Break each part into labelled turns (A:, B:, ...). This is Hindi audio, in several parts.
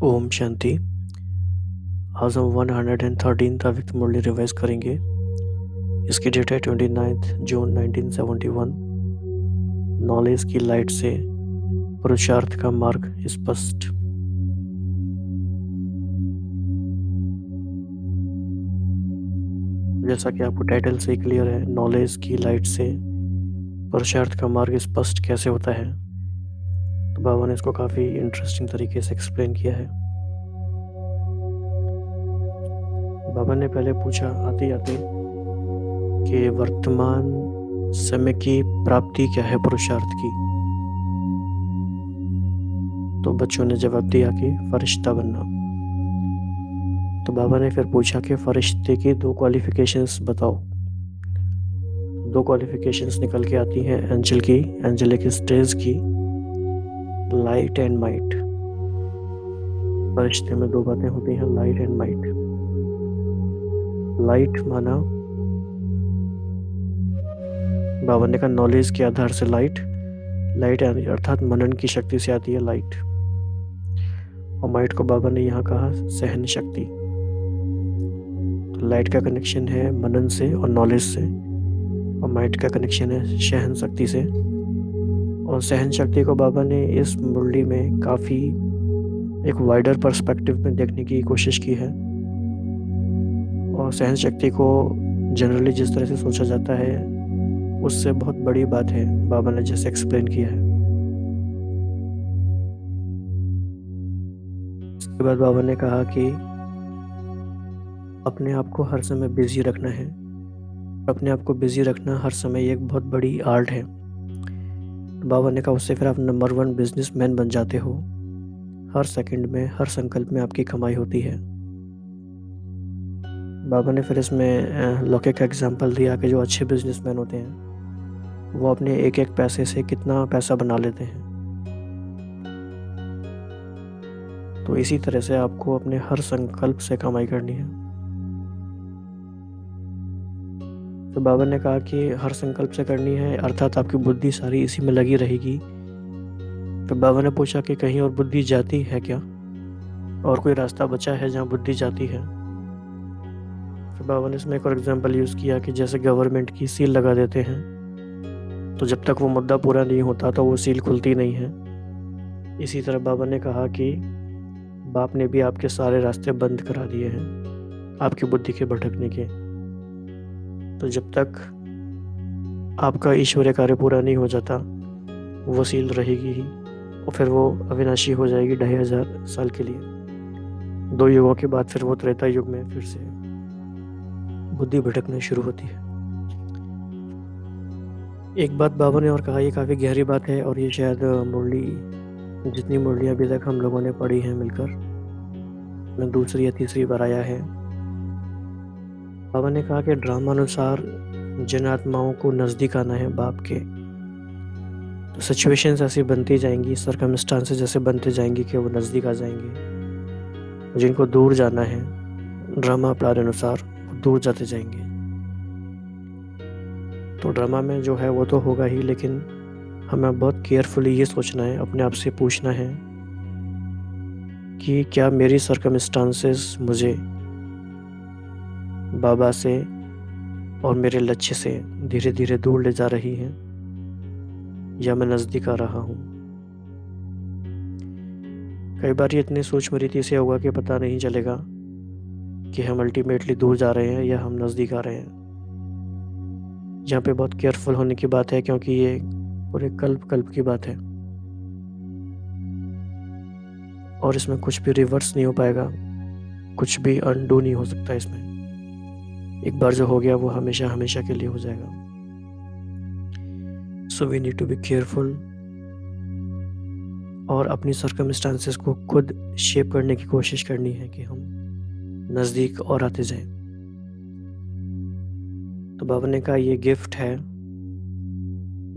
A: ओम शांति। आज हम 113th अव्यक्त मुरली रिवाइज करेंगे। इसकी डेट है 29 जून 1971। नॉलेज की लाइट से पुरुषार्थ का मार्ग स्पष्ट। जैसा कि आपको टाइटल से ही क्लियर है, नॉलेज की लाइट से पुरुषार्थ का मार्ग स्पष्ट कैसे होता है। तो बाबा ने इसको काफ़ी इंटरेस्टिंग तरीके से एक्सप्लेन किया है। बाबा ने पहले पूछा आते आते कि वर्तमान समय की प्राप्ति क्या है पुरुषार्थ की। तो बच्चों ने जवाब दिया कि फरिश्ता बनना। तो बाबा ने फिर पूछा कि फरिश्ते की 2 क्वालिफिकेशंस बताओ। 2 क्वालिफिकेशंस निकल के आती हैं एंजल की, एंजेलिक स्टेज की, लाइट एंड माइट। फरिश्ते में 2 बातें होती हैं, लाइट एंड माइट। लाइट माना बाबा ने कहा नॉलेज के आधार से लाइट अर्थात मनन की शक्ति से आती है लाइट। और माइट को बाबा ने यहाँ कहा सहन शक्ति। तो लाइट का कनेक्शन है मनन से और नॉलेज से, और माइट का कनेक्शन है सहन शक्ति से। और सहन शक्ति को बाबा ने इस मुरली में काफ़ी एक वाइडर पर्सपेक्टिव में देखने की कोशिश की है। और सहन शक्ति को जनरली जिस तरह से सोचा जाता है उससे बहुत बड़ी बात है, बाबा ने जैसे एक्सप्लेन किया है। इसके बाद बाबा ने कहा कि अपने आप को हर समय बिजी रखना है। अपने आप को बिजी रखना हर समय एक बहुत बड़ी आर्ट है। बाबा ने कहा उससे फिर आप नंबर 1 बिजनेसमैन बन जाते हो। हर सेकंड में, हर संकल्प में आपकी कमाई होती है। बाबा ने फिर इसमें लौकिक का एग्जाम्पल दिया कि जो अच्छे बिजनेसमैन होते हैं वो अपने एक एक पैसे से कितना पैसा बना लेते हैं। तो इसी तरह से आपको अपने हर संकल्प से कमाई करनी है। तो बाबा ने कहा कि हर संकल्प से करनी है अर्थात आपकी बुद्धि सारी इसी में लगी रहेगी। तो बाबा ने पूछा कि कहीं और बुद्धि जाती है क्या, और कोई रास्ता बचा है जहाँ बुद्धि जाती है। तो बाबा ने इसमें एक और एग्जाम्पल यूज़ किया कि जैसे गवर्नमेंट की सील लगा देते हैं, तो जब तक वो मुद्दा पूरा नहीं होता तो वो सील खुलती नहीं है। इसी तरह बाबा ने कहा कि बाप ने भी आपके सारे रास्ते बंद करा दिए हैं आपकी बुद्धि के भटकने के। तो जब तक आपका ईश्वरीय कार्य पूरा नहीं हो जाता वो सील रहेगी ही, और फिर वो अविनाशी हो जाएगी 2500 साल के लिए। 2 युगों के बाद फिर वो त्रेता युग में फिर से बुद्धि भटकना शुरू होती है। एक बात बाबा ने और कहा, ये काफ़ी गहरी बात है, और ये शायद मुरली जितनी मुरलियाँ अभी तक हम लोगों ने पढ़ी हैं मिलकर, मैं दूसरी या तीसरी बार आया है। बाबा ने कहा कि ड्रामा अनुसार जिन आत्माओं को नज़दीक आना है बाप के, तो सिचुएशंस ऐसी बनती जाएंगी, सर्कमस्टांसेस ऐसे बनते जाएंगे कि वो नज़दीक आ जाएंगे। जिनको दूर जाना है ड्रामा प्लान अनुसार वो दूर जाते जाएंगे। तो ड्रामा में जो है वो तो होगा ही, लेकिन हमें बहुत केयरफुली ये सोचना है, अपने आप से पूछना है कि क्या मेरी सर्कमस्टांसेस मुझे बाबा से और मेरे लक्ष्य से धीरे धीरे दूर ले जा रही हैं, या मैं नज़दीक आ रहा हूँ। कई बार ये इतने सूक्ष्म रीति से होगा कि पता नहीं चलेगा कि हम अल्टीमेटली दूर जा रहे हैं या हम नज़दीक आ रहे हैं। यहाँ पे बहुत केयरफुल होने की बात है, क्योंकि ये पूरे कल्प की बात है, और इसमें कुछ भी रिवर्स नहीं हो पाएगा, कुछ भी अनडू नहीं हो सकता इसमें। एक बार जो हो गया वो हमेशा हमेशा के लिए हो जाएगा। So we need to be careful, और अपनी सर्कमस्टांसेस को खुद शेप करने की कोशिश करनी है कि हम नज़दीक और आते जाएं। तो बाबा ने कहा ये गिफ्ट है,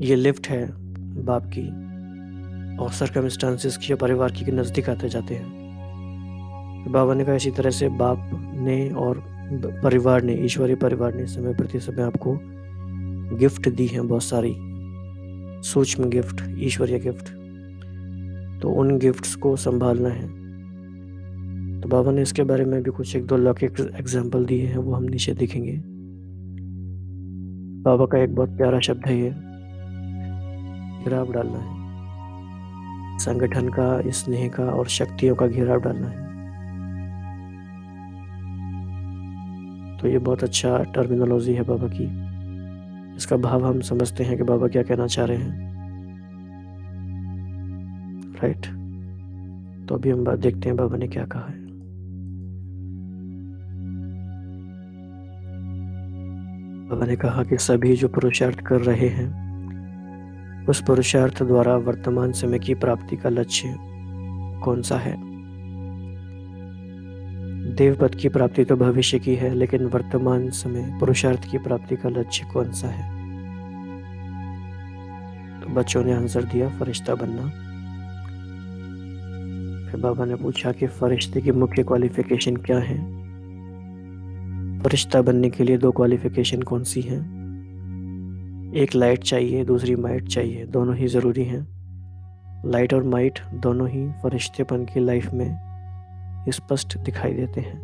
A: ये लिफ्ट है बाप की, और सर्कमस्टांसेस की या परिवार की नज़दीक आते जाते हैं। तो बाबा ने कहा इसी तरह से बाप ने और परिवार ने, ईश्वरीय परिवार ने समय प्रति समय आपको गिफ्ट दी हैं, बहुत सारी सूक्ष्म गिफ्ट, ईश्वरीय गिफ्ट। तो उन गिफ्ट्स को संभालना है, तो बाबा ने इसके बारे में भी कुछ 1-2 लौकिक एग्जाम्पल दिए हैं, वो हम नीचे देखेंगे। बाबा का एक बहुत प्यारा शब्द है ये, घेराव डालना है। संगठन का, स्नेह का और शक्तियों का घेराव डालना है। तो ये बहुत अच्छा टर्मिनोलॉजी है बाबा की। इसका भाव हम समझते हैं कि बाबा क्या कहना चाह रहे हैं, राइट। तो अभी हम बात देखते हैं बाबा ने क्या कहा है। बाबा ने कहा कि सभी जो पुरुषार्थ कर रहे हैं, उस पुरुषार्थ द्वारा वर्तमान समय की प्राप्ति का लक्ष्य कौन सा है। देव पद की प्राप्ति तो भविष्य की है, लेकिन वर्तमान समय पुरुषार्थ की प्राप्ति का लक्ष्य कौन सा है। तो बच्चों ने आंसर दिया, फरिश्ता बनना। फिर बाबा ने पूछा कि फरिश्ते की मुख्य क्वालिफिकेशन क्या है। फरिश्ता बनने के लिए 2 क्वालिफिकेशन कौन सी हैं। एक लाइट चाहिए, दूसरी माइट चाहिए, दोनों ही ज़रूरी हैं। लाइट और माइट दोनों ही फरिश्तेपन की लाइफ में स्पष्ट दिखाई देते हैं।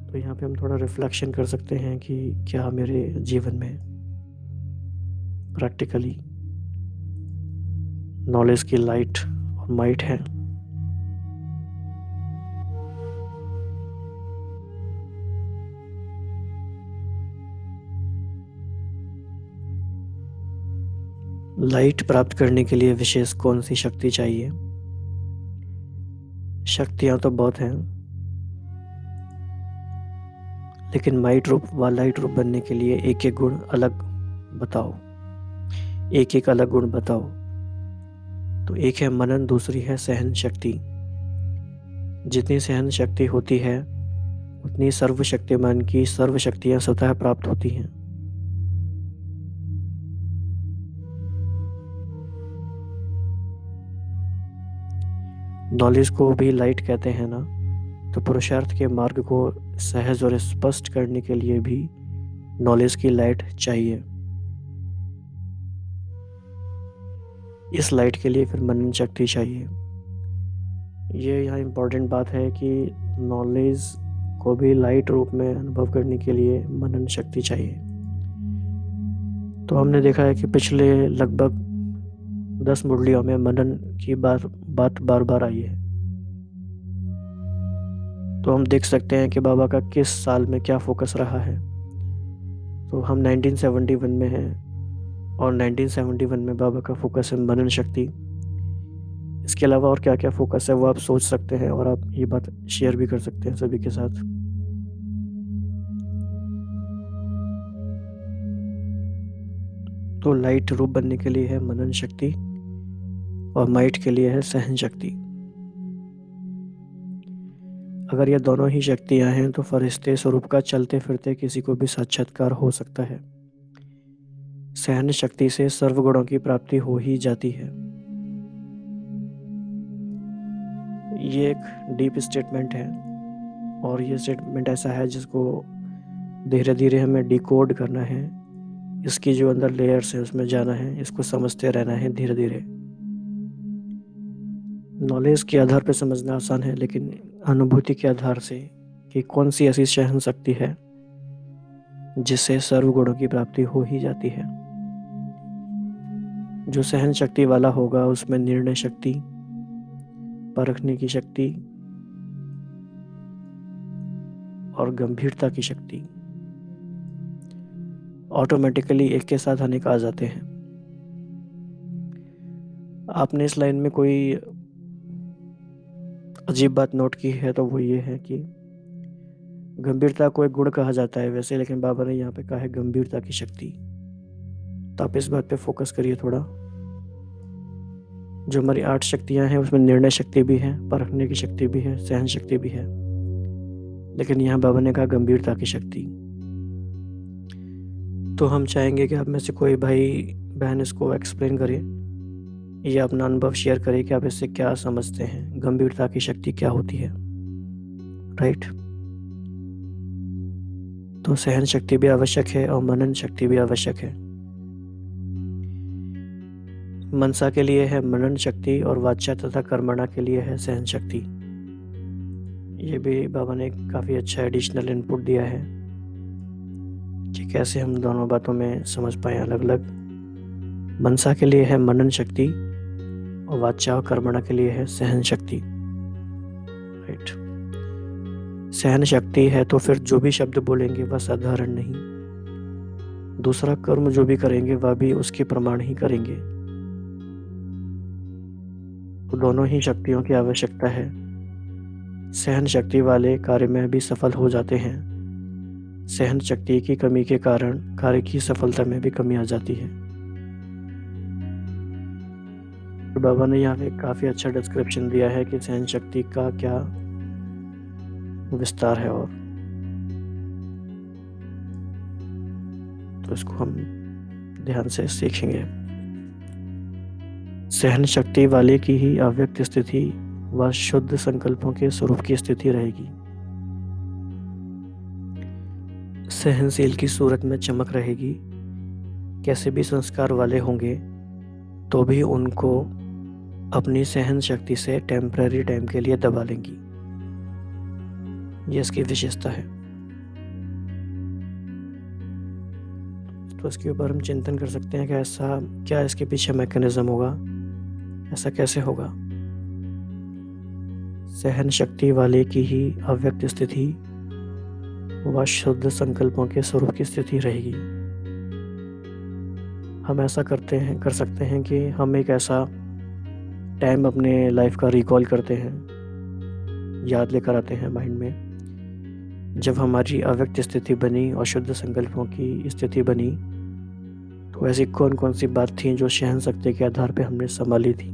A: तो यहाँ पे हम थोड़ा रिफ्लेक्शन कर सकते हैं कि क्या मेरे जीवन में प्रैक्टिकली नॉलेज की लाइट और माइट है। लाइट प्राप्त करने के लिए विशेष कौन सी शक्ति चाहिए। शक्तियां तो बहुत हैं, लेकिन माइट रूप व लाइट रूप बनने के लिए एक एक गुण अलग बताओ, एक एक अलग गुण बताओ। तो एक है मनन, दूसरी है सहन शक्ति। जितनी सहन शक्ति होती है, उतनी सर्वशक्तिमान की सर्व शक्तियां स्वतः प्राप्त होती हैं। नॉलेज को भी लाइट कहते हैं ना, तो पुरुषार्थ के मार्ग को सहज और स्पष्ट करने के लिए भी नॉलेज की लाइट चाहिए। इस लाइट के लिए फिर मनन शक्ति चाहिए। ये यहाँ इम्पोर्टेंट बात है कि नॉलेज को भी लाइट रूप में अनुभव करने के लिए मनन शक्ति चाहिए। तो हमने देखा है कि पिछले लगभग 10 मुरलियों में मनन की बात बार बार आई है। तो हम देख सकते हैं कि बाबा का किस साल में क्या फोकस रहा है। तो हम 1971 में हैं और 1971 में बाबा का फोकस है मनन शक्ति। इसके अलावा और क्या क्या फोकस है वो आप सोच सकते हैं और आप ये बात शेयर भी कर सकते हैं सभी के साथ। तो लाइट रूप बनने के लिए है मनन शक्ति और माइट के लिए है सहन शक्ति। अगर ये दोनों ही शक्तियां हैं तो फरिश्ते स्वरूप का चलते फिरते किसी को भी साक्षात्कार हो सकता है। सहन शक्ति से सर्वगुणों की प्राप्ति हो ही जाती है। ये एक डीप स्टेटमेंट है और ये स्टेटमेंट ऐसा है जिसको धीरे धीरे हमें डिकोड करना है। इसकी जो अंदर लेयर्स है उसमें जाना है, इसको समझते रहना है धीरे धीरे। नॉलेज के आधार पर समझना आसान है, लेकिन अनुभूति के आधार से कि कौन सी ऐसी सहन शक्ति है जिससे सर्वगुणों की प्राप्ति हो ही जाती है। जो सहन शक्ति वाला होगा उसमें निर्णय शक्ति, परखने की शक्ति और गंभीरता की शक्ति ऑटोमेटिकली एक के साथ अनेक आ जाते हैं। आपने इस लाइन में कोई अजीब बात नोट की है तो वो ये है कि गंभीरता को एक गुण कहा जाता है वैसे, लेकिन बाबा ने यहाँ पे कहा है गंभीरता की शक्ति। तो आप इस बात पे फोकस करिए थोड़ा। जो हमारी 8 शक्तियां हैं उसमें निर्णय शक्ति भी है, परखने की शक्ति भी है, सहन शक्ति भी है, लेकिन यहाँ बाबा ने कहा गंभीरता की शक्ति। तो हम चाहेंगे कि आप में से कोई भाई बहन इसको एक्सप्लेन करे या अपना अनुभव शेयर करे कि आप इससे क्या समझते हैं, गंभीरता की शक्ति क्या होती है, राइट। तो सहन शक्ति भी आवश्यक है और मनन शक्ति भी आवश्यक है। मनसा के लिए है मनन शक्ति और वाचा तथा कर्मणा के लिए है सहन शक्ति। ये भी बाबा ने काफ़ी अच्छा एडिशनल इनपुट दिया है कि कैसे हम दोनों बातों में समझ पाएँ अलग अलग। मनसा के लिए है मनन शक्ति और वाचा और कर्मणा के लिए है सहन शक्ति। राइट। सहन शक्ति है तो फिर जो भी शब्द बोलेंगे वह साधारण नहीं, दूसरा कर्म जो भी करेंगे वह भी उसके प्रमाण ही करेंगे। तो दोनों ही शक्तियों की आवश्यकता है। सहन शक्ति वाले कार्य में भी सफल हो जाते हैं, सहन शक्ति की कमी के कारण कार्य की सफलता में भी कमी आ जाती है। तो बाबा ने यहाँ पे काफ़ी अच्छा डिस्क्रिप्शन दिया है कि सहन शक्ति का क्या विस्तार है, और तो इसको हम ध्यान से सीखेंगे। सहन शक्ति वाले की ही अव्यक्त स्थिति व शुद्ध संकल्पों के स्वरूप की स्थिति रहेगी। सहनशील की सूरत में चमक रहेगी। कैसे भी संस्कार वाले होंगे तो भी उनको अपनी सहन शक्ति से टेम्पररी टाइम के लिए दबा लेंगी। ये इसकी विशेषता है। तो इसके ऊपर हम चिंतन कर सकते हैं कि ऐसा क्या इसके पीछे मैकेनिज्म होगा, ऐसा कैसे होगा। सहन शक्ति वाले की ही अव्यक्त स्थिति व शुद्ध संकल्पों के स्वरूप की स्थिति रहेगी। हम ऐसा कर सकते हैं कि हम एक ऐसा टाइम अपने लाइफ का रिकॉल करते हैं, याद लेकर आते हैं माइंड में, जब हमारी अव्यक्त स्थिति बनी और शुद्ध संकल्पों की स्थिति बनी। तो ऐसी कौन कौन सी बात थी जो सहन शक्ति के आधार पे हमने संभाली थी,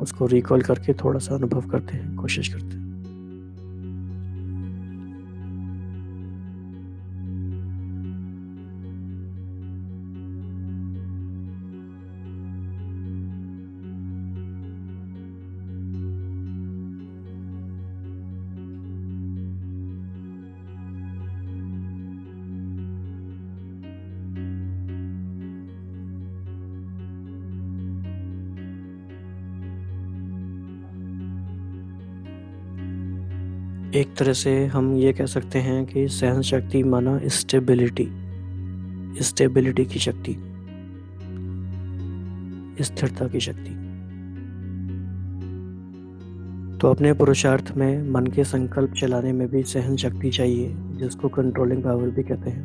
A: उसको रिकॉल करके थोड़ा सा अनुभव करते हैं, कोशिश करते हैं। एक तरह से हम ये कह सकते हैं कि सहन शक्ति माना स्टेबिलिटी की शक्ति, स्थिरता की शक्ति। तो अपने पुरुषार्थ में मन के संकल्प चलाने में भी सहन शक्ति चाहिए, जिसको कंट्रोलिंग पावर भी कहते हैं।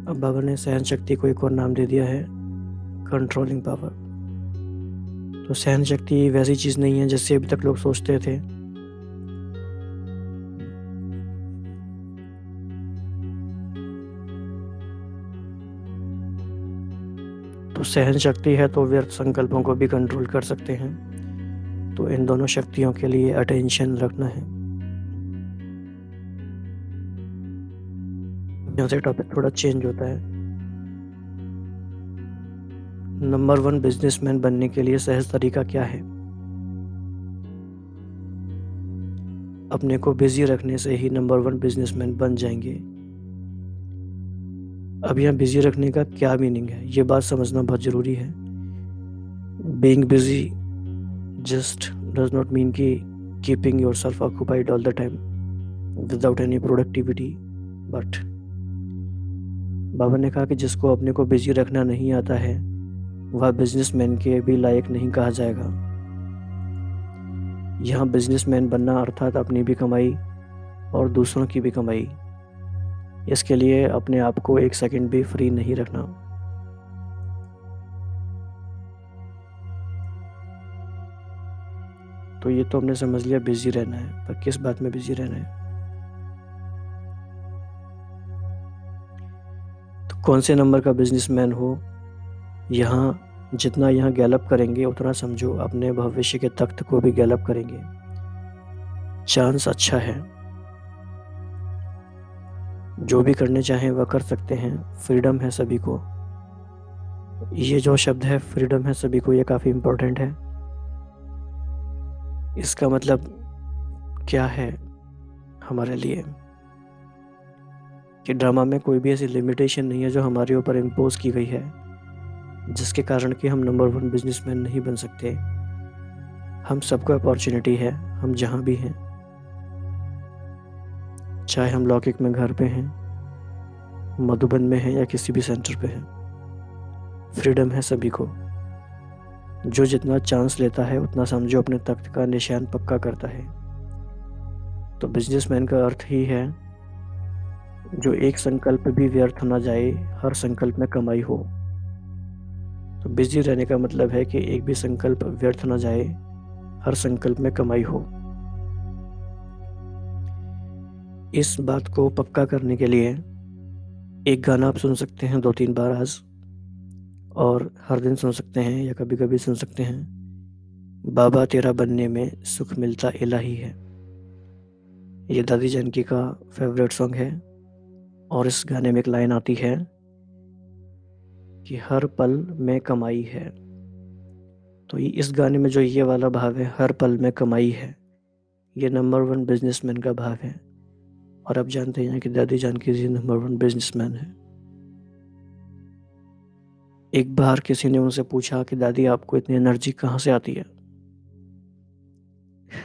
A: अब बाबा ने सहन शक्ति को एक और नाम दे दिया है, कंट्रोलिंग पावर। तो सहन शक्ति वैसी चीज़ नहीं है जैसे अभी तक लोग सोचते थे। तो सहन शक्ति है तो व्यर्थ संकल्पों को भी कंट्रोल कर सकते हैं। तो इन दोनों शक्तियों के लिए अटेंशन रखना है। यहाँ से टॉपिक थोड़ा चेंज होता है। नंबर 1 बिजनेसमैन बनने के लिए सहज तरीका क्या है? अपने को बिजी रखने से ही नंबर 1 बिजनेसमैन बन जाएंगे। अब यहाँ बिजी रखने का क्या मीनिंग है, ये बात समझना बहुत ज़रूरी है। Being busy just does not mean कि keeping yourself occupied all the time without any productivity. But Baba ने कहा कि जिसको अपने को बिजी रखना नहीं आता है वह बिजनेसमैन के भी लायक नहीं कहा जाएगा। यहाँ बिजनेसमैन बनना अर्थात अपनी भी कमाई और दूसरों की भी कमाई। इसके लिए अपने आप को एक सेकंड भी फ्री नहीं रखना। तो ये तो हमने समझ लिया बिजी रहना है, पर किस बात में बिजी रहना है? तो कौन से नंबर का बिजनेसमैन हो, यहाँ जितना यहाँ गैलअप करेंगे उतना समझो अपने भविष्य के तख्त को भी गैलअप करेंगे। चांस अच्छा है, जो भी करने चाहें वह कर सकते हैं। फ्रीडम है सभी को। ये जो शब्द है फ्रीडम है सभी को, ये काफ़ी इम्पोर्टेंट है। इसका मतलब क्या है हमारे लिए कि ड्रामा में कोई भी ऐसी लिमिटेशन नहीं है जो हमारे ऊपर इम्पोज की गई है। जिसके कारण कि हम नंबर 1 बिजनेसमैन नहीं बन सकते। हम सबको अपॉर्चुनिटी है, हम जहाँ भी हैं, चाहे हम लौकिक में घर पे हैं, मधुबन में हैं या किसी भी सेंटर पे हैं, फ्रीडम है सभी को। जो जितना चांस लेता है उतना समझो अपने तख्त का निशान पक्का करता है। तो बिजनेसमैन का अर्थ ही है जो एक संकल्प भी व्यर्थ न जाए, हर संकल्प में कमाई हो। तो बिजी रहने का मतलब है कि एक भी संकल्प व्यर्थ न जाए, हर संकल्प में कमाई हो। इस बात को पक्का करने के लिए एक गाना आप सुन सकते हैं 2-3 बार आज, और हर दिन सुन सकते हैं या कभी कभी सुन सकते हैं। बाबा तेरा बनने में सुख मिलता इलाही है। ये दादी जानकी का फेवरेट सॉन्ग है। और इस गाने में एक लाइन आती है कि हर पल में कमाई है। तो इस गाने में जो ये वाला भाव है, हर पल में कमाई है, ये नंबर 1 बिजनेसमैन का भाव है। और आप जानते हैं कि दादी जानकी जी नंबर 1 बिजनेसमैन है। एक बार किसी ने उनसे पूछा कि दादी आपको इतनी एनर्जी कहाँ से आती है?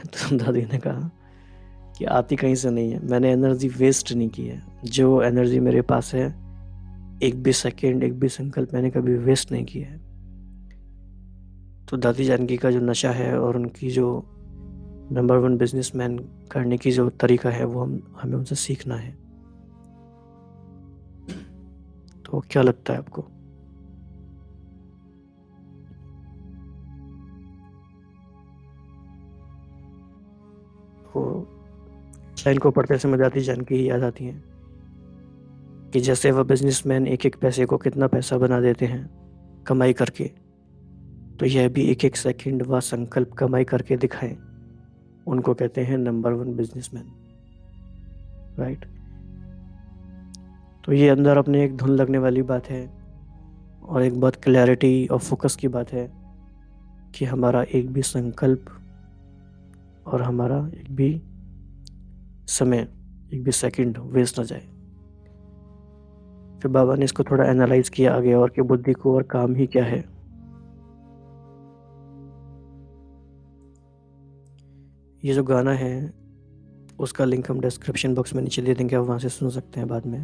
A: तो दादी ने कहा कि आती कहीं से नहीं है, मैंने एनर्जी वेस्ट नहीं की है। जो एनर्जी मेरे पास है, एक भी सेकंड, एक भी संकल्प मैंने कभी वेस्ट नहीं किया है। तो दादी जानकी का जो नशा है और उनकी जो नंबर 1 बिजनेसमैन करने की जो तरीका है, वो हमें उनसे सीखना है। तो क्या लगता है आपको? वो लाइन को पढ़ते समय दादी जानकी ही याद आती हैं कि जैसे वह बिजनेसमैन एक एक पैसे को कितना पैसा बना देते हैं कमाई करके, तो यह भी एक एक सेकंड व संकल्प कमाई करके दिखाएं, उनको कहते हैं नंबर 1 बिजनेसमैन। राइट। तो ये अंदर अपने एक धुन लगने वाली बात है, और एक बात क्लैरिटी और फोकस की बात है कि हमारा एक भी संकल्प और हमारा एक भी समय, एक भी सेकंड वेस्ट ना जाए। फिर बाबा ने इसको थोड़ा एनालाइज किया आगे, और कि बुद्धि को और काम ही क्या है। ये जो गाना है उसका लिंक हम डिस्क्रिप्शन बॉक्स में नीचे दे देंगे, आप वहाँ से सुन सकते हैं बाद में।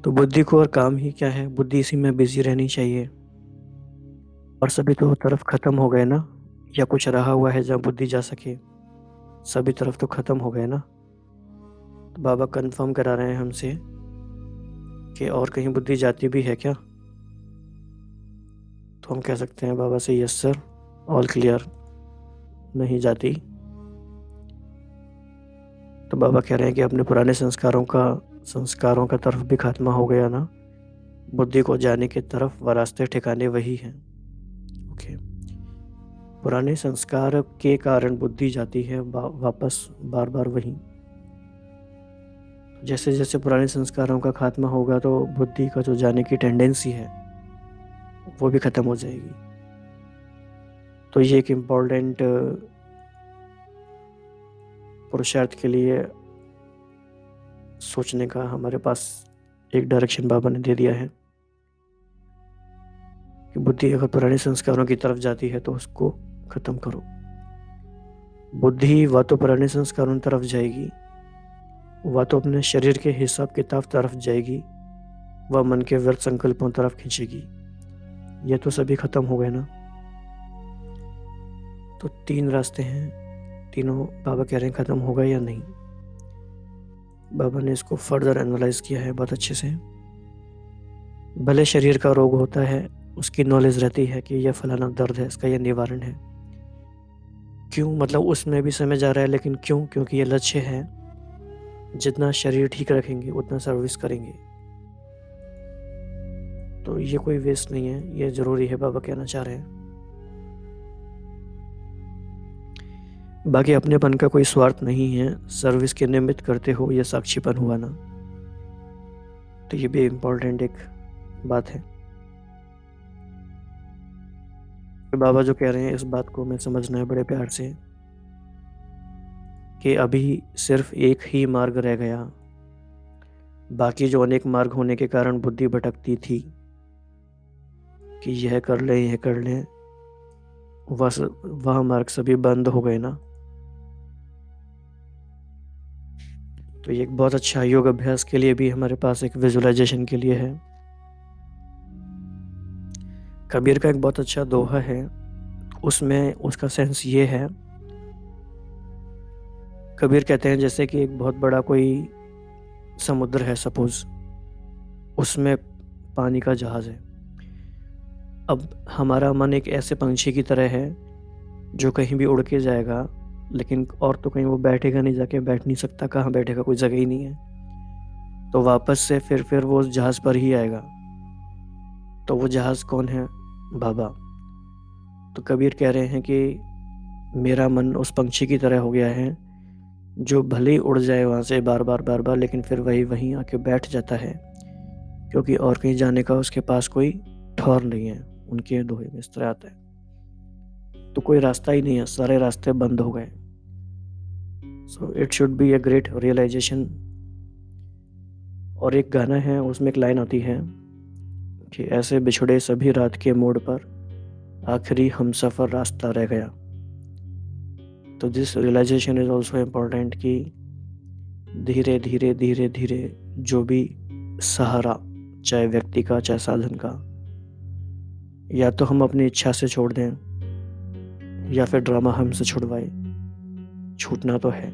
A: तो बुद्धि को और काम ही क्या है, बुद्धि इसी में बिजी रहनी चाहिए। और सभी तो तरफ खत्म हो गए ना, या कुछ रहा हुआ है जहाँ बुद्धि जा सके? सभी तरफ तो खत्म हो गए ना। तो बाबा कंफर्म करा रहे हैं हमसे कि और कहीं बुद्धि जाती भी है क्या? तो हम कह सकते हैं बाबा से, यस सर, ऑल क्लियर, नहीं जाती। तो बाबा कह रहे हैं कि अपने पुराने संस्कारों का तरफ भी खात्मा हो गया ना, बुद्धि को जाने की तरफ व रास्ते ठिकाने वही हैं। ओके। पुराने संस्कार के कारण बुद्धि जाती है वापस बार बार वहीं। जैसे जैसे पुराने संस्कारों का खात्मा होगा तो बुद्धि का जो जाने की टेंडेंसी है वो भी खत्म हो जाएगी। तो ये एक इम्पोर्टेंट पुरुषार्थ के लिए सोचने का हमारे पास एक डायरेक्शन बाबा ने दे दिया है कि बुद्धि अगर पुराने संस्कारों की तरफ जाती है तो उसको खत्म करो। बुद्धि व तो पुराने संस्कारों की तरफ जाएगी, व तो अपने शरीर के हिसाब किताब तरफ जाएगी, व मन के व्यर्थ संकल्पों तरफ खींचेगी। ये तो सभी खत्म हो गए ना। तो 3 रास्ते हैं, तीनों बाबा कह रहे हैं खत्म होगा या नहीं। बाबा ने इसको फर्दर एनालाइज किया है बहुत अच्छे से। भले शरीर का रोग होता है, उसकी नॉलेज रहती है कि यह फलाना दर्द है, इसका यह निवारण है। क्यों? मतलब उसमें भी समय जा रहा है, लेकिन क्यों? क्योंकि ये लक्ष्य है, जितना शरीर ठीक रखेंगे उतना सर्विस करेंगे। तो ये कोई वेस्ट नहीं है, ये ज़रूरी है, बाबा कहना चाह रहे हैं। बाकी अपनेपन का कोई स्वार्थ नहीं है, सर्विस के निमित्त करते हो, ये साक्षीपन हुआ ना। तो ये भी इम्पोर्टेंट एक बात है। बाबा जो कह रहे हैं इस बात को हमें समझना है बड़े प्यार से कि अभी सिर्फ एक ही मार्ग रह गया, बाकी जो अनेक मार्ग होने के कारण बुद्धि भटकती थी कि यह कर लें यह कर लें, वह मार्ग सभी बंद हो गए ना। तो ये एक बहुत अच्छा योग अभ्यास के लिए भी हमारे पास एक विजुअलाइजेशन के लिए है। कबीर का एक बहुत अच्छा दोहा है, उसमें उसका सेंस ये है। कबीर कहते हैं जैसे कि एक बहुत बड़ा कोई समुद्र है सपोज, उसमें पानी का जहाज है। अब हमारा मन एक ऐसे पंछी की तरह है जो कहीं भी उड़ के जाएगा, लेकिन और तो कहीं वो बैठेगा नहीं, जाके बैठ नहीं सकता, कहाँ बैठेगा, कोई जगह ही नहीं है, तो वापस से फिर वो उस जहाज पर ही आएगा। तो वो जहाज कौन है? बाबा। तो कबीर कह रहे हैं कि मेरा मन उस पंछी की तरह हो गया है जो भले ही उड़ जाए वहाँ से बार बार, लेकिन फिर वही वहीं आके बैठ जाता है, क्योंकि और कहीं जाने का उसके पास कोई ठौर नहीं है। उनके दोहे में इस तरह आता है। तो कोई रास्ता ही नहीं है, सारे रास्ते बंद हो गए। So it should be a great realisation. और एक गाना है, उसमें एक लाइन आती है कि ऐसे बिछड़े सभी रात के मोड़ पर, आखिरी हमसफर रास्ता रह गया। तो this realisation is also important कि धीरे धीरे धीरे धीरे जो भी सहारा, चाहे व्यक्ति का चाहे साधन का, या तो हम अपनी इच्छा से छोड़ दें या फिर ड्रामा हमसे छुड़वाए, छूटना तो है।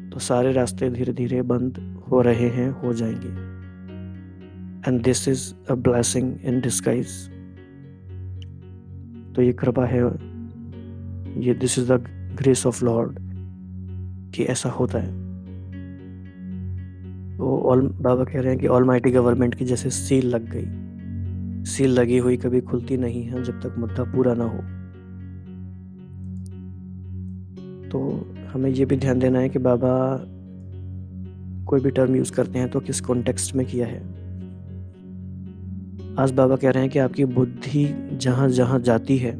A: तो सारे रास्ते धीरे धीरे बंद हो रहे हैं, हो जाएंगे। And this is a blessing in disguise. तो ये कृपा है, ये this is the grace of Lord कि ऐसा होता है। तो बाबा कह रहे हैं कि ऑलमाइटी गवर्नमेंट की जैसे सील लग गई, सील लगी हुई कभी खुलती नहीं है जब तक मुद्दा पूरा ना हो। तो हमें ये भी ध्यान देना है कि बाबा कोई भी टर्म यूज करते हैं तो किस कॉन्टेक्स्ट में किया है। आज बाबा कह रहे हैं कि आपकी बुद्धि जहां जहां जाती है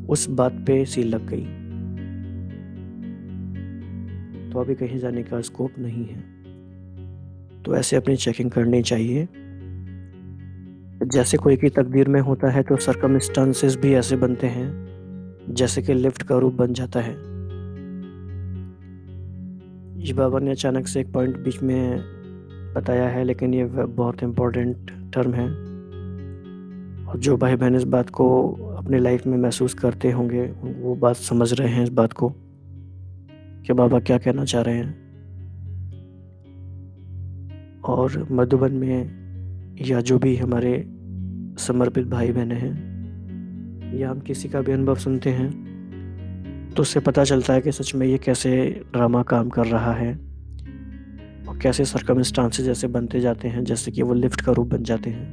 A: उस बात पे सील लग गई, तो अभी कहीं जाने का स्कोप नहीं है। तो ऐसे अपनी चेकिंग करनी चाहिए। जैसे कोई की तकदीर में होता है तो सर्कमस्टांसेस भी ऐसे बनते हैं जैसे कि लिफ्ट का रूप बन जाता है। ये बाबा ने अचानक से एक पॉइंट बीच में बताया है, लेकिन ये बहुत इम्पोर्टेंट टर्म है। और जो भाई बहन इस बात को अपने लाइफ में महसूस करते होंगे वो बात समझ रहे हैं इस बात को कि बाबा क्या कहना चाह रहे हैं। और मधुबन में या जो भी हमारे समर्पित भाई बहन हैं, या हम किसी का भी अनुभव सुनते हैं तो उससे पता चलता है कि सच में ये कैसे ड्रामा काम कर रहा है और कैसे सर्कमस्टांसेस जैसे बनते जाते हैं, जैसे कि वो लिफ्ट का रूप बन जाते हैं।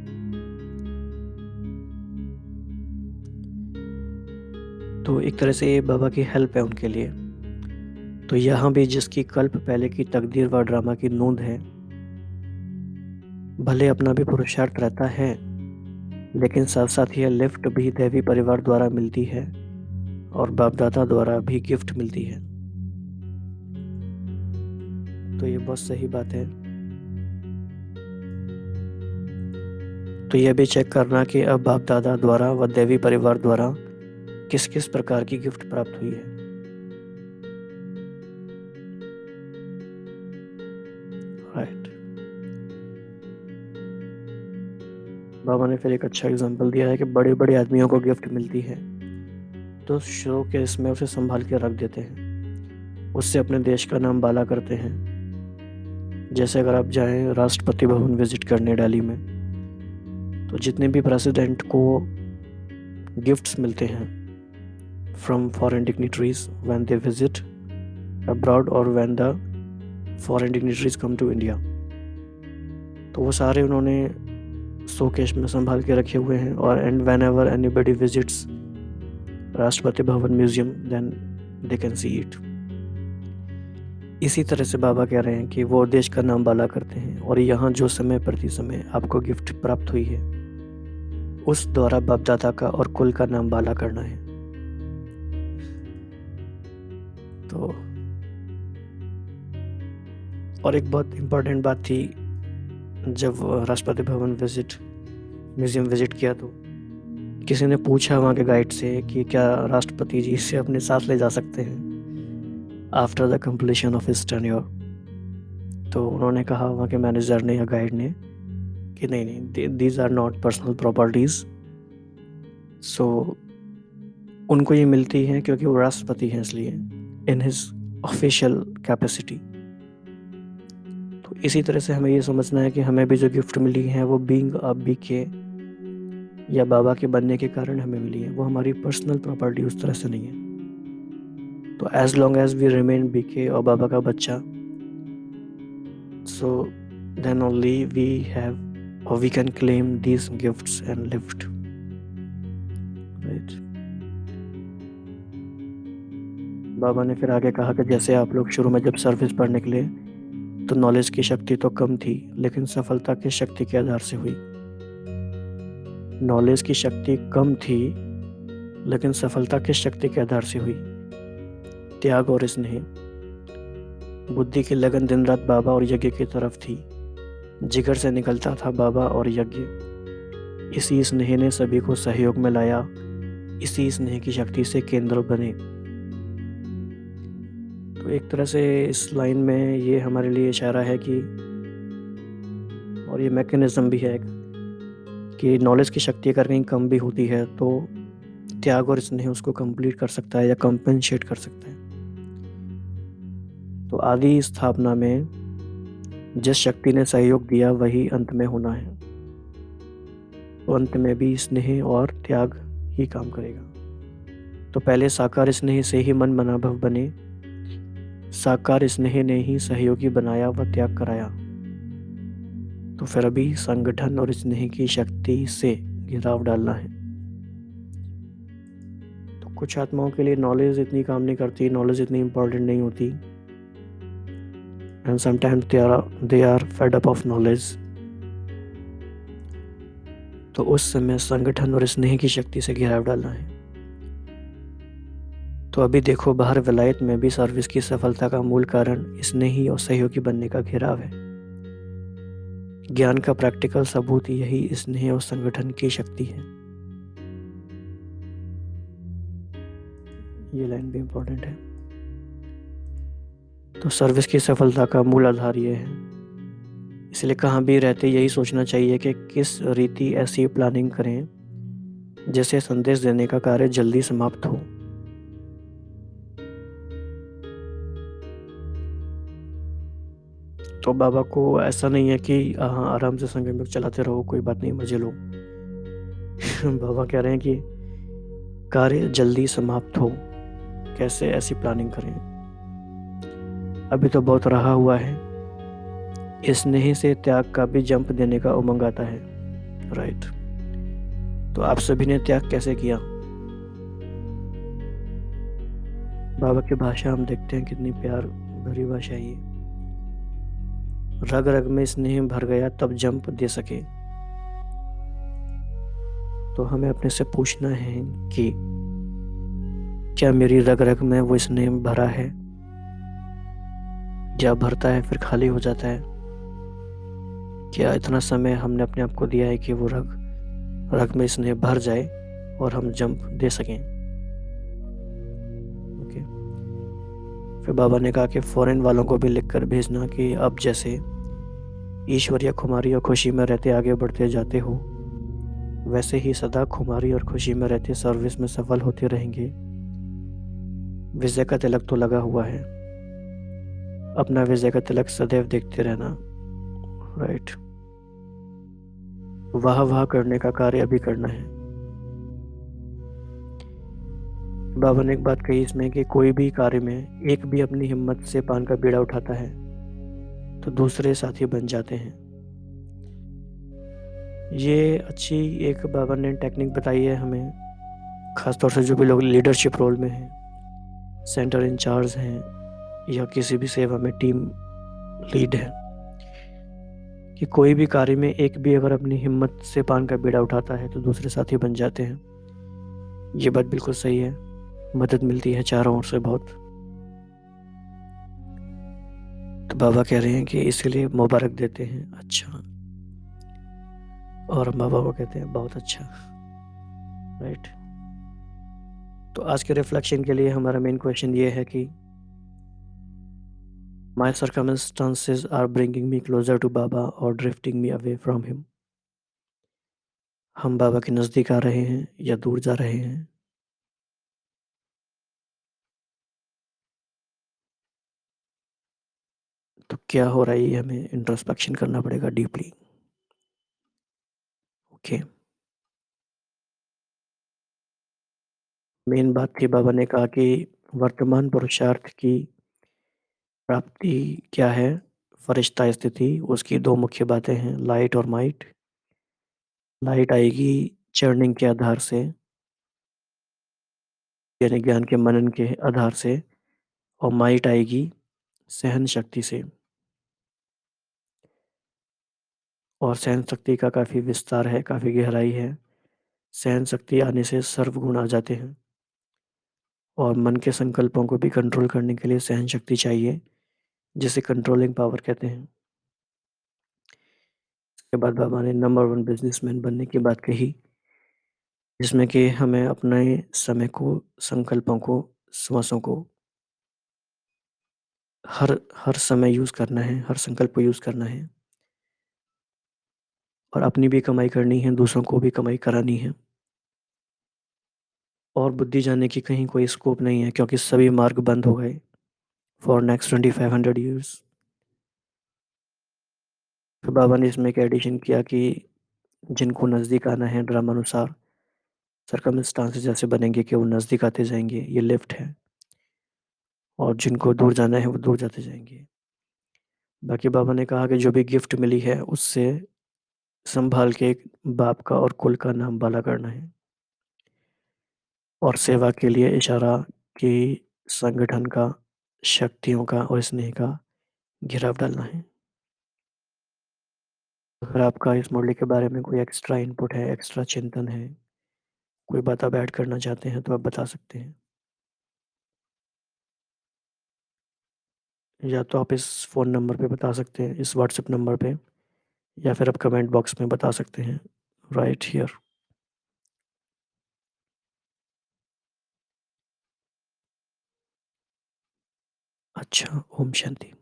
A: तो एक तरह से ये बाबा की हेल्प है उनके लिए। तो यहाँ भी जिसकी कल्प पहले की तकदीर व ड्रामा की नोंद है, भले अपना भी पुरुषार्थ रहता है, लेकिन साथ साथ यह लिफ्ट भी दैवी परिवार द्वारा मिलती है और बाप दादा द्वारा भी गिफ्ट मिलती है। तो ये बहुत सही बात है। तो यह भी चेक करना कि अब बाप दादा द्वारा व दैवी परिवार द्वारा किस किस प्रकार की गिफ्ट प्राप्त हुई है। राइट। बाबा ने फिर एक अच्छा एग्जांपल दिया है कि बड़े बड़े आदमियों को गिफ्ट मिलती है तो शो केस में उसे संभाल के रख देते हैं, उससे अपने देश का नाम बाला करते हैं। जैसे अगर आप जाएं राष्ट्रपति भवन विजिट करने दिल्ली में, तो जितने भी प्रेसिडेंट को गिफ्ट्स मिलते हैं from foreign dignitaries when they visit abroad और when the foreign dignitaries come to India, तो वो सारे उन्होंने शोकेस में संभाल के रखे हुए हैं। और and whenever anybody visits Rashtrapati Bhavan museum then they can see it. इसी तरह से बाबा कह रहे हैं कि वो देश का नाम बाला करते हैं, और यहाँ जो समय प्रति समय आपको गिफ्ट प्राप्त हुई है उस द्वारा बाप दादा का और कुल का नाम बाला करना है। तो और एक बहुत इम्पोर्टेंट बात थी, जब Rashtrapati Bhavan visit museum visit किया तो किसी ने पूछा वहाँ के गाइड से कि क्या राष्ट्रपति जी इसे अपने साथ ले जा सकते हैं after the completion of his tenure. तो उन्होंने कहा वहाँ के मैनेजर ने या गाइड ने कि नहीं नहीं, these are not personal properties. So उनको ये मिलती हैं क्योंकि वो राष्ट्रपति हैं, इसलिए इन हिज ऑफिशियल कैपेसिटी। तो इसी तरह से हमें ये समझना है कि हमें भी जो गिफ्ट मिली है वो बीइंग अ बीके या बाबा के बनने के कारण हमें मिली है, वो हमारी पर्सनल प्रॉपर्टी उस तरह से नहीं है। तो as long as we remain BK और बाबा का बच्चा, so then only we have और we can claim these gifts and lift, right. Baba ने फिर आगे कहा कि जैसे आप लोग शुरू में जब सर्विस पर निकले तो नॉलेज की शक्ति तो कम थी, लेकिन सफलता की शक्ति के आधार से हुई। नॉलेज की शक्ति कम थी लेकिन सफलता किस शक्ति के आधार से हुई? त्याग और स्नेह। बुद्धि की लगन दिन रात बाबा और यज्ञ की तरफ थी, जिगर से निकलता था बाबा और यज्ञ। इसी स्नेह ने सभी को सहयोग में लाया, इसी स्नेह की शक्ति से केंद्र बने। तो एक तरह से इस लाइन में ये हमारे लिए इशारा है कि, और ये मैकेनिज्म भी है कि नॉलेज की शक्ति अगर कहीं कम भी होती है तो त्याग और स्नेह उसको कंप्लीट कर सकता है या कंपेंसेट कर सकता है। तो आदि स्थापना में जिस शक्ति ने सहयोग दिया वही अंत में होना है, तो अंत में भी स्नेह और त्याग ही काम करेगा। तो पहले साकार स्नेह से ही मन मना भव बने, साकार स्नेह ने ही सहयोगी बनाया व त्याग कराया। तो फिर अभी संगठन और स्नेह की शक्ति से घिराव डालना है। तो कुछ आत्माओं के लिए नॉलेज इतनी काम नहीं करती, नॉलेज इतनी इम्पोर्टेंट नहीं होती, and sometimes they are fed up of knowledge. तो उस समय संगठन और स्नेह की शक्ति से घिराव डालना है। तो अभी देखो बाहर विलायत में भी सर्विस की सफलता का मूल कारण स्नेही और सहयोगी बनने का घिराव है। ज्ञान का प्रैक्टिकल सबूत यही स्नेह और संगठन की शक्ति है। ये लाइन भी इम्पोर्टेंट है। तो सर्विस की सफलता का मूल आधार ये है, इसलिए कहाँ भी रहते यही सोचना चाहिए कि किस रीति ऐसी प्लानिंग करें जिससे संदेश देने का कार्य जल्दी समाप्त हो। तो बाबा को ऐसा नहीं है कि हाँ आराम से संगम में चलाते रहो, कोई बात नहीं, मजे लो। बाबा कह रहे हैं कि कार्य जल्दी समाप्त हो, कैसे ऐसी प्लानिंग करें। अभी तो बहुत रहा हुआ है, स्नेह से त्याग का भी जंप देने का उमंग आता है, राइट। तो आप सभी ने त्याग कैसे किया? बाबा की भाषा हम देखते हैं कितनी प्यार भरी भाषा है ये। रग रग में स्नेह भर गया तब जंप दे सके। तो हमें अपने से पूछना है कि क्या मेरी रग रग में वो स्नेह भरा है, या भरता है फिर खाली हो जाता है? क्या इतना समय हमने अपने आप को दिया है कि वो रग रग में स्नेह भर जाए और हम जंप दे सकें? ओके। फिर बाबा ने कहा कि फॉरेन वालों को भी लिखकर भेजना कि अब जैसे ईश्वरीय खुमारी और खुशी में रहते आगे बढ़ते जाते हो, वैसे ही सदा खुमारी और खुशी में रहते सर्विस में सफल होते रहेंगे। विजय का तिलक तो लगा हुआ है, अपना विजय का तिलक सदैव देखते रहना, राइट। वाह वाह करने का कार्य अभी करना है। बाबा ने एक बात कही इसमें कि कोई भी कार्य में एक भी अपनी हिम्मत से पान का बीड़ा उठाता है तो दूसरे साथी बन जाते हैं। ये अच्छी एक बाबा ने टेक्निक बताई है हमें, ख़ासतौर से जो भी लोग लीडरशिप रोल में हैं, सेंटर इंचार्ज हैं या किसी भी सेवा में टीम लीड है, कि कोई भी कार्य में एक भी अगर अपनी हिम्मत से पान का बीड़ा उठाता है तो दूसरे साथी बन जाते हैं। ये बात बिल्कुल सही है, मदद मिलती है चारों ओर से बहुत। तो बाबा कह रहे हैं कि इसके लिए मुबारक देते हैं। अच्छा, और अम्मा-पापा कहते हैं बहुत अच्छा, राइट? तो आज के रिफ्लेक्शन के लिए हमारा मेन क्वेश्चन ये है कि my circumstances are bringing me closer to Baba और drifting me away from him. हम बाबा के नज़दीक आ रहे हैं या दूर जा रहे हैं? तो क्या हो रहा है ये हमें इंट्रोस्पेक्शन करना पड़ेगा डीपली। ओके। मेन बात थी बाबा ने कहा कि वर्तमान पुरुषार्थ की प्राप्ति क्या है? फरिश्ता स्थिति, उसकी 2 मुख्य बातें हैं, लाइट और माइट। लाइट आएगी चर्निंग के आधार से, यानी ज्ञान के मनन के आधार से, और माइट आएगी सहन शक्ति से। और सहन शक्ति का काफ़ी विस्तार है, काफ़ी गहराई है। सहन शक्ति आने से सर्व गुण आ जाते हैं, और मन के संकल्पों को भी कंट्रोल करने के लिए सहन शक्ति चाहिए, जिसे कंट्रोलिंग पावर कहते हैं। उसके बाद बाबा ने नंबर 1 बिज़नेसमैन बनने की बात कही, जिसमें कि हमें अपने समय को, संकल्पों को, श्वासों को हर हर समय यूज़ करना है, हर संकल्प को यूज़ करना है, और अपनी भी कमाई करनी है, दूसरों को भी कमाई करानी है। और बुद्धि जाने की कहीं कोई स्कोप नहीं है, क्योंकि सभी मार्ग बंद हो गए फॉर नेक्स्ट 2500 ईयर्स। फिर बाबा ने इसमें एक एडिशन किया कि जिनको नज़दीक आना है ड्रामानुसार, सर्कमस्टांसेस ऐसे बनेंगे कि वो नज़दीक आते जाएंगे, ये लिफ्ट है। और जिनको दूर जाना है वो दूर जाते जाएंगे। बाकी बाबा ने कहा कि जो भी गिफ्ट मिली है उससे संभाल के बाप का और कुल का नाम बाला करना है, और सेवा के लिए इशारा कि संगठन का, शक्तियों का और स्नेह का घेराव डालना है। अगर आपका इस मुरली के बारे में कोई एक्स्ट्रा इनपुट है, एक्स्ट्रा चिंतन है, कोई बात आप ऐड करना चाहते हैं तो आप बता सकते हैं। या तो आप इस फ़ोन नंबर पे बता सकते हैं, इस व्हाट्सएप नंबर पे, या फिर आप कमेंट बॉक्स में बता सकते हैं, राइट हियर। अच्छा, ओम शांति।